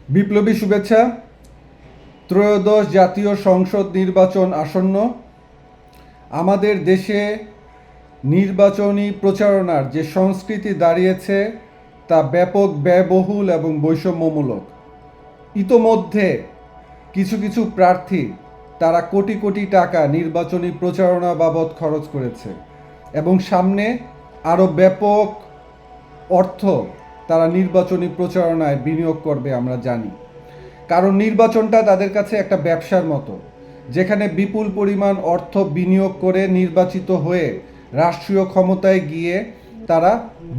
বিপ্লবী শুভেচ্ছা। ত্রয়োদশ জাতীয় সংসদ নির্বাচন আসন্ন। আমাদের দেশে নির্বাচনী প্রচারণার যে সংস্কৃতি দাঁড়িয়েছে তা ব্যাপক ব্যয়বহুল এবং বৈষম্যমূলক। ইতোমধ্যে কিছু কিছু প্রার্থী তারা কোটি কোটি টাকা নির্বাচনী প্রচারণা বাবদ খরচ করেছে এবং সামনে আরও ব্যাপক অর্থ তারা নির্বাচনী প্রচারণায় বিনিয়োগ করবে আমরা জানি। কারণ নির্বাচনটা তাদের কাছে একটা ব্যবসার মতো, যেখানে বিপুল পরিমাণ অর্থ বিনিয়োগ করে নির্বাচিত হয়ে রাষ্ট্রীয় ক্ষমতায় গিয়ে তারা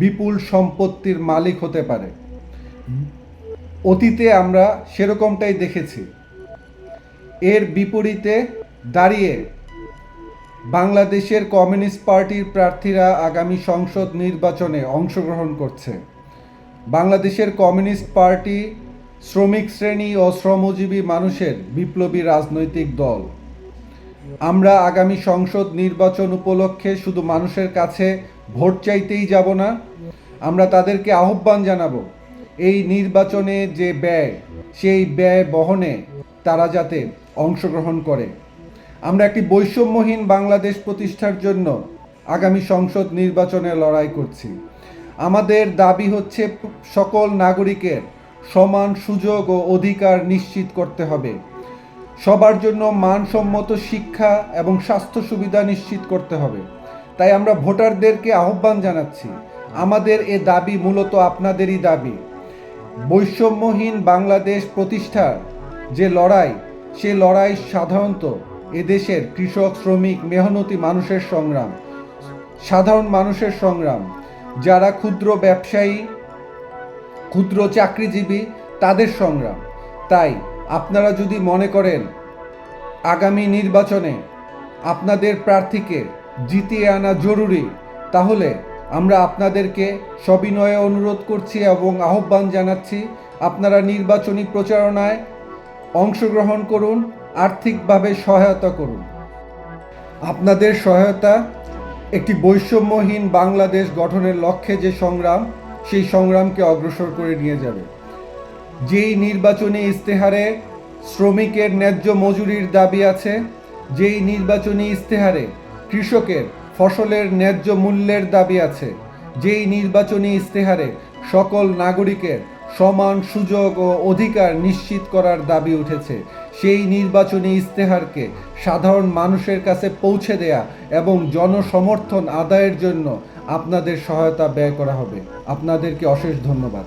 বিপুল সম্পত্তির মালিক হতে পারে। অতীতে আমরা সেরকমটাই দেখেছি। এর বিপরীতে দাঁড়িয়ে বাংলাদেশের কমিউনিস্ট পার্টির প্রার্থীরা আগামী সংসদ নির্বাচনে অংশগ্রহণ করছে। বাংলাদেশের কমিউনিস্ট পার্টি শ্রমিক শ্রেণী ও শ্রমজীবী মানুষের বিপ্লবী রাজনৈতিক দল। আমরা আগামী সংসদ নির্বাচন উপলক্ষে শুধু মানুষের কাছে ভোট চাইতেই যাব না, আমরা তাদেরকে আহ্বান জানাবো এই নির্বাচনে যে ব্যয়, সেই ব্যয় বহনে তারা যাতে অংশগ্রহণ করে। আমরা একটি বৈষম্যহীন বাংলাদেশ প্রতিষ্ঠার জন্য আগামী সংসদ নির্বাচনে লড়াই করছি। আমাদের দাবি হচ্ছে সকল নাগরিকের সমান সুযোগ ও অধিকার নিশ্চিত করতে হবে। সবার জন্য মানসম্মত শিক্ষা এবং স্বাস্থ্য সুবিধা নিশ্চিত করতে হবে। তাই আমরা ভোটারদেরকে আহ্বান জানাচ্ছি, আমাদের এ দাবি মূলত আপনাদেরই দাবি। বৈষম্যহীন বাংলাদেশ প্রতিষ্ঠার যে লড়াই, সে লড়াই সাধারণত এদেশের কৃষক, শ্রমিক, মেহনতি মানুষের সংগ্রাম, সাধারণ মানুষের সংগ্রাম, যারা ক্ষুদ্র ব্যবসায়ী, ক্ষুদ্র চাকরিজীবী, তাদের সংগ্রাম। তাই আপনারা যদি মনে করেন আগামী নির্বাচনে আপনাদের প্রার্থীকে জিতিয়ে আনা জরুরি, তাহলে আমরা আপনাদেরকে সবিনয়ে অনুরোধ করছি এবং আহ্বান জানাচ্ছি, আপনারা নির্বাচনী প্রচারণায় অংশগ্রহণ করুন, আর্থিকভাবে সহায়তা করুন। আপনাদের সহায়তা একটি বৈষম্যহীন বাংলাদেশ গঠনের লক্ষ্যে যে সংগ্রাম, সেই সংগ্রামকে অগ্রসর করে নিয়ে যাবে। যেই নির্বাচনী ইস্তেহারে শ্রমিকের ন্যায্য মজুরির দাবি আছে, যেই নির্বাচনী ইস্তেহারে কৃষকের ফসলের ন্যায্য মূল্যের দাবি আছে, যেই নির্বাচনী ইস্তেহারে সকল নাগরিকের সমান সুযোগ ও অধিকার নিশ্চিত করার দাবি উঠেছে, সেই নির্বাচনী ইস্তেহারকে সাধারণ মানুষের কাছে পৌঁছে দেয়া এবং জনসমর্থন আদায়ের জন্য আপনাদের সহায়তা ব্যয় করা হবে। আপনাদেরকে অশেষ ধন্যবাদ।